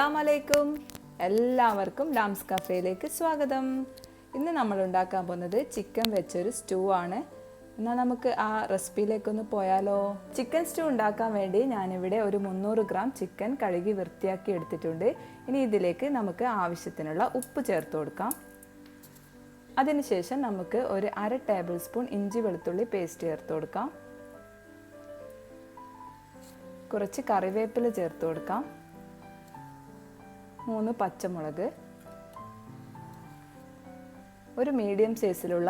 അസ്സലാമലൈക്കും. എല്ലാവർക്കും ഡാംസ് കഫേയിലേക്ക് സ്വാഗതം. ഇന്ന് നമ്മൾ ഉണ്ടാക്കാൻ പോകുന്നത് ചിക്കൻ വെച്ചൊരു സ്റ്റൂ ആണ്. എന്നാൽ നമുക്ക് ആ റെസിപ്പിയിലേക്കൊന്ന് പോയാലോ. ചിക്കൻ സ്റ്റൂ ഉണ്ടാക്കാൻ വേണ്ടി ഞാനിവിടെ ഒരു 300 ഗ്രാം ചിക്കൻ കഴുകി വൃത്തിയാക്കി എടുത്തിട്ടുണ്ട്. ഇനി ഇതിലേക്ക് നമുക്ക് ആവശ്യത്തിനുള്ള ഉപ്പ് ചേർത്ത് കൊടുക്കാം. അതിനുശേഷം നമുക്ക് ഒരു 1/2 ടേബിൾ സ്പൂൺ ഇഞ്ചി വെളുത്തുള്ളി പേസ്റ്റ് ചേർത്ത് കൊടുക്കാം. കുറച്ച് കറിവേപ്പില ചേർത്ത് കൊടുക്കാം. 3 പച്ചമുളക്, ഒരു മീഡിയം സൈസിലുള്ള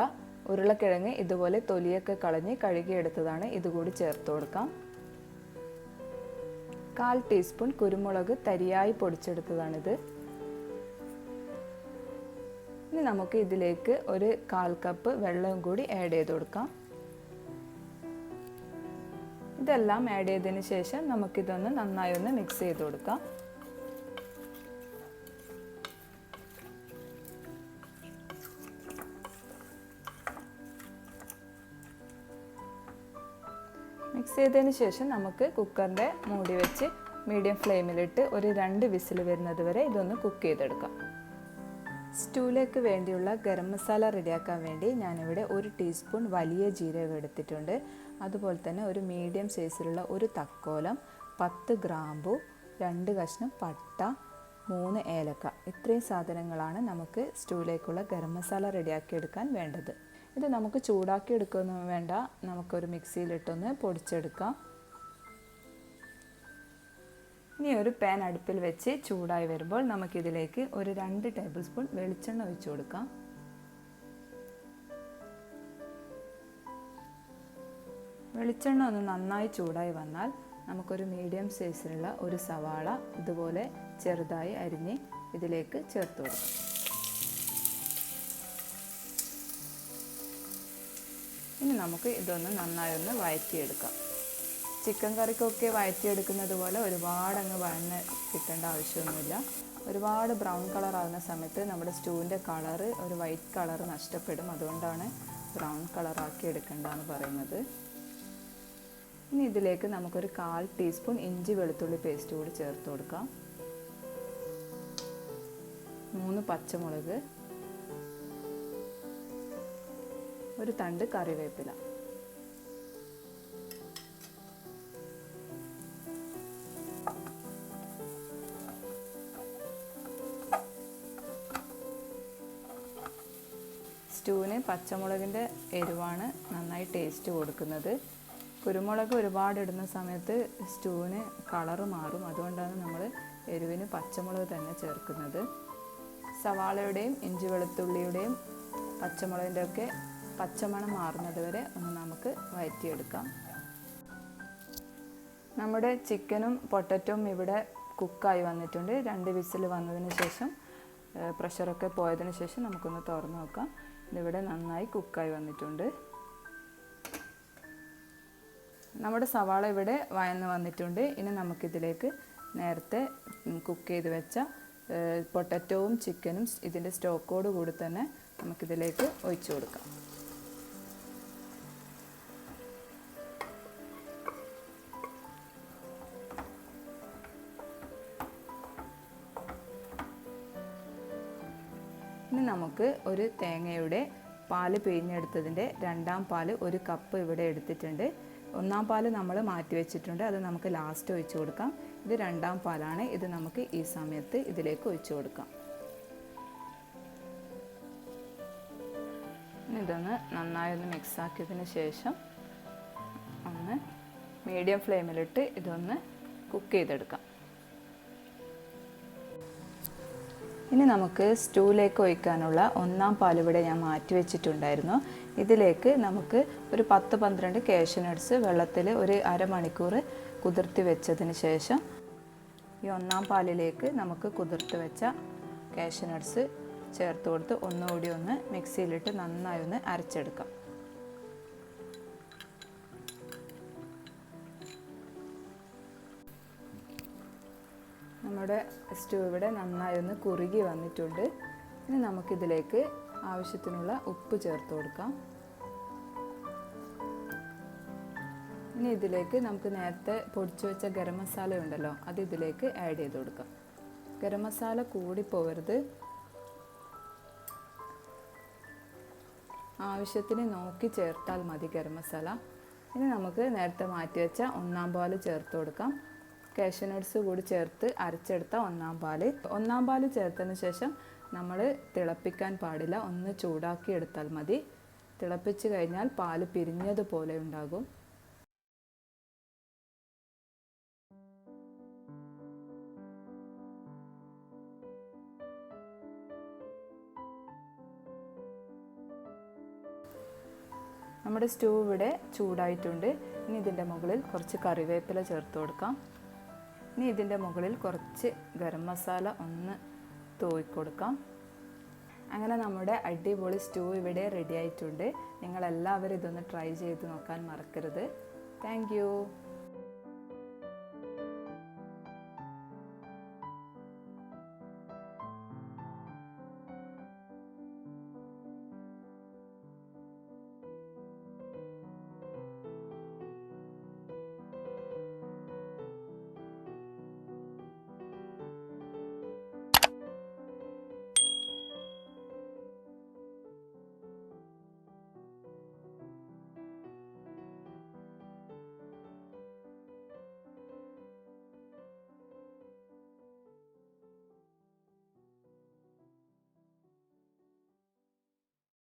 ഉരുളക്കിഴങ്ങ് ഇതുപോലെ തൊലിയൊക്കെ കളഞ്ഞ് കഴുകിയെടുത്തതാണ്, ഇതുകൂടി ചേർത്ത് കൊടുക്കാം. 1/4 ടീസ്പൂൺ കുരുമുളക് തരിയായി പൊടിച്ചെടുത്തതാണിത്. ഇനി നമുക്ക് ഇതിലേക്ക് ഒരു 1/4 കപ്പ് വെള്ളവും കൂടി ആഡ് ചെയ്ത് കൊടുക്കാം. ഇതെല്ലാം ആഡ് ചെയ്തതിന് ശേഷം നമുക്കിതൊന്ന് നന്നായി ഒന്ന് മിക്സ് ചെയ്ത് കൊടുക്കാം. മിക്സ് ചെയ്തതിന് ശേഷം നമുക്ക് കുക്കറിൻ്റെ മൂടി വെച്ച് മീഡിയം ഫ്ലെയിമിലിട്ട് ഒരു 2 വിസിൽ വരുന്നത് വരെ ഇതൊന്ന് കുക്ക് ചെയ്തെടുക്കാം. സ്റ്റൂവിലേക്ക് വേണ്ടിയുള്ള ഗരം മസാല റെഡിയാക്കാൻ വേണ്ടി ഞാനിവിടെ 1 ടീസ്പൂൺ വലിയ ജീരകം എടുത്തിട്ടുണ്ട്. അതുപോലെ തന്നെ ഒരു മീഡിയം സൈസിലുള്ള ഒരു തക്കോലം, 10 ഗ്രാമ്പു, 2 കഷ്ണം പട്ട, 3 ഏലക്ക. ഇത്രയും സാധനങ്ങളാണ് നമുക്ക് സ്റ്റൂവിലേക്കുള്ള ഗരം മസാല റെഡിയാക്കി എടുക്കാൻ വേണ്ടത്. ഇത് നമുക്ക് ചൂടാക്കി എടുക്കുകയൊന്നും വേണ്ട, നമുക്കൊരു മിക്സിയിലിട്ടൊന്ന് പൊടിച്ചെടുക്കാം. ഇനി ഒരു പാൻ അടുപ്പിൽ വെച്ച് ചൂടായി വരുമ്പോൾ നമുക്കിതിലേക്ക് ഒരു 2 ടേബിൾ സ്പൂൺ വെളിച്ചെണ്ണ ഒഴിച്ചു കൊടുക്കാം. വെളിച്ചെണ്ണ ഒന്ന് നന്നായി ചൂടായി വന്നാൽ നമുക്കൊരു മീഡിയം സൈസിലുള്ള ഒരു സവാള ഇതുപോലെ ചെറുതായി അരിഞ്ഞ് ഇതിലേക്ക് ചേർത്ത് കൊടുക്കാം. ഇനി നമുക്ക് ഇതൊന്ന് നന്നായി ഒന്ന് വഴറ്റിയെടുക്കാം. ചിക്കൻ കറിക്കൊക്കെ വഴറ്റിയെടുക്കുന്നത് പോലെ ഒരുപാട് അങ്ങ് വഴന്ന് കിട്ടേണ്ട ആവശ്യമൊന്നുമില്ല. ഒരുപാട് ബ്രൗൺ കളർ ആകുന്ന സമയത്ത് നമ്മുടെ സ്റ്റൂവിൻ്റെ കളറ് ഒരു വൈറ്റ് കളർ നഷ്ടപ്പെടും. അതുകൊണ്ടാണ് ബ്രൗൺ കളറാക്കി എടുക്കേണ്ടതെന്ന് പറയുന്നത്. ഇനി ഇതിലേക്ക് നമുക്കൊരു 1/4 ടീസ്പൂൺ ഇഞ്ചി വെളുത്തുള്ളി പേസ്റ്റ് കൂടി ചേർത്ത് കൊടുക്കാം. 3 പച്ചമുളക്, ഒരു തണ്ട് കറിവേപ്പില. സ്റ്റൂവിന് പച്ചമുളകിൻ്റെ എരിവാണ് നന്നായി ടേസ്റ്റ് കൊടുക്കുന്നത്. കുരുമുളക് ഒരുപാട് ഇടുന്ന സമയത്ത് സ്റ്റൂവിന് കളറ് മാറും. അതുകൊണ്ടാണ് നമ്മൾ എരിവിന് പച്ചമുളക് തന്നെ ചേർക്കുന്നത്. സവാളയുടെയും ഇഞ്ചി വെളുത്തുള്ളിയുടെയും പച്ചമുളകിൻ്റെ ഒക്കെ പച്ചമണം മാറുന്നത് വരെ ഒന്ന് നമുക്ക് വഴറ്റിയെടുക്കാം. നമ്മുടെ ചിക്കനും പൊട്ടറ്റോയും ഇവിടെ കുക്കായി വന്നിട്ടുണ്ട്. 2 വിസിൽ വന്നതിന് ശേഷം പ്രഷറൊക്കെ പോയതിന് ശേഷം നമുക്കൊന്ന് തുറന്ന് നോക്കാം. ഇതിവിടെ നന്നായി കുക്കായി വന്നിട്ടുണ്ട്. നമ്മുടെ സവാള ഇവിടെ വഴന്ന് വന്നിട്ടുണ്ട്. ഇനി നമുക്കിതിലേക്ക് നേരത്തെ കുക്ക് ചെയ്ത് വെച്ച പൊട്ടറ്റോവും ചിക്കനും ഇതിൻ്റെ സ്റ്റോക്കോട് കൂടി തന്നെ നമുക്കിതിലേക്ക് ഒഴിച്ചു കൊടുക്കാം. ഇനി നമുക്ക് ഒരു തേങ്ങയുടെ പാല് പിഴിഞ്ഞെടുത്തതിൻ്റെ 2ാം പാല് 1 കപ്പ് ഇവിടെ എടുത്തിട്ടുണ്ട്. 1ാം പാല് നമ്മൾ മാറ്റി വെച്ചിട്ടുണ്ട്, അത് നമുക്ക് ലാസ്റ്റ് ഒഴിച്ചു കൊടുക്കാം. ഇത് 2ാം പാലാണ്, ഇത് നമുക്ക് ഈ സമയത്ത് ഇതിലേക്ക് ഒഴിച്ചു കൊടുക്കാം. ഇതൊന്ന് നന്നായി ഒന്ന് മിക്സാക്കിയതിന് ശേഷം ഒന്ന് മീഡിയം ഫ്ലെയിമിലിട്ട് ഇതൊന്ന് കുക്ക് ചെയ്തെടുക്കാം. ഇനി നമുക്ക് സ്റ്റൂവിലേക്ക് ഒഴിക്കാനുള്ള 1ാം പാൽ ഇവിടെ ഞാൻ മാറ്റി വെച്ചിട്ടുണ്ടായിരുന്നു. ഇതിലേക്ക് നമുക്ക് ഒരു 10-12 കാഷ്യൂ നട്ട്സ് വെള്ളത്തിൽ ഒരു അരമണിക്കൂർ കുതിർത്തി വെച്ചതിന് ശേഷം ഈ 1ാം പാലിലേക്ക് നമുക്ക് കുതിർത്ത് വെച്ച കാഷ്യൂ നട്ട്സ് ചേർത്ത് കൊടുത്ത് ഒന്നുകൂടി ഒന്ന് മിക്സിയിലിട്ട് നന്നായി ഒന്ന് അരച്ചെടുക്കാം. നമ്മുടെ സ്റ്റൂ ഇവിടെ നന്നായി ഒന്ന് കുറുകി വന്നിട്ടുണ്ട്. ഇനി നമുക്കിതിലേക്ക് ആവശ്യത്തിനുള്ള ഉപ്പ് ചേർത്ത് കൊടുക്കാം. ഇനി ഇതിലേക്ക് നമുക്ക് നേരത്തെ പൊടിച്ചു വെച്ച ഗരം മസാല ഉണ്ടല്ലോ, അത് ഇതിലേക്ക് ആഡ് ചെയ്ത് കൊടുക്കാം. ഗരം മസാല കൂടി പോകരുത്. ആവശ്യത്തിന് നോക്കി ചേർത്താൽ മതി ഗരം മസാല. ഇനി നമുക്ക് നേരത്തെ മാറ്റി വെച്ച ഒന്നാം പാൽ ചേർത്ത് കൊടുക്കാം. കാഷ്യൂ നട്ട്സ് കൂടി ചേർത്ത് അരച്ചെടുത്ത ഒന്നാം പാൽ ചേർത്തതിന് ശേഷം നമ്മൾ തിളപ്പിക്കാൻ പാടില്ല, ഒന്ന് ചൂടാക്കി എടുത്താൽ മതി. തിളപ്പിച്ച് കഴിഞ്ഞാൽ പാൽ പിരിഞ്ഞതുപോലെ ഉണ്ടാകും. നമ്മുടെ സ്റ്റൂ ഇവിടെ ചൂടായിട്ടുണ്ട്. ഇനി ഇതിൻ്റെ മുകളിൽ കുറച്ച് കറിവേപ്പില ചേർത്ത് കൊടുക്കാം. ഇനി ഇതിൻ്റെ മുകളിൽ കുറച്ച് ഗരം മസാല ഒന്ന് തൂവിക്കൊടുക്കാം. അങ്ങനെ നമ്മുടെ അടിപൊളി സ്റ്റൂ ഇവിടെ റെഡി ആയിട്ടുണ്ട്. നിങ്ങളെല്ലാവരും ഇതൊന്ന് ട്രൈ ചെയ്ത് നോക്കാൻ മറക്കരുത്. Thank you.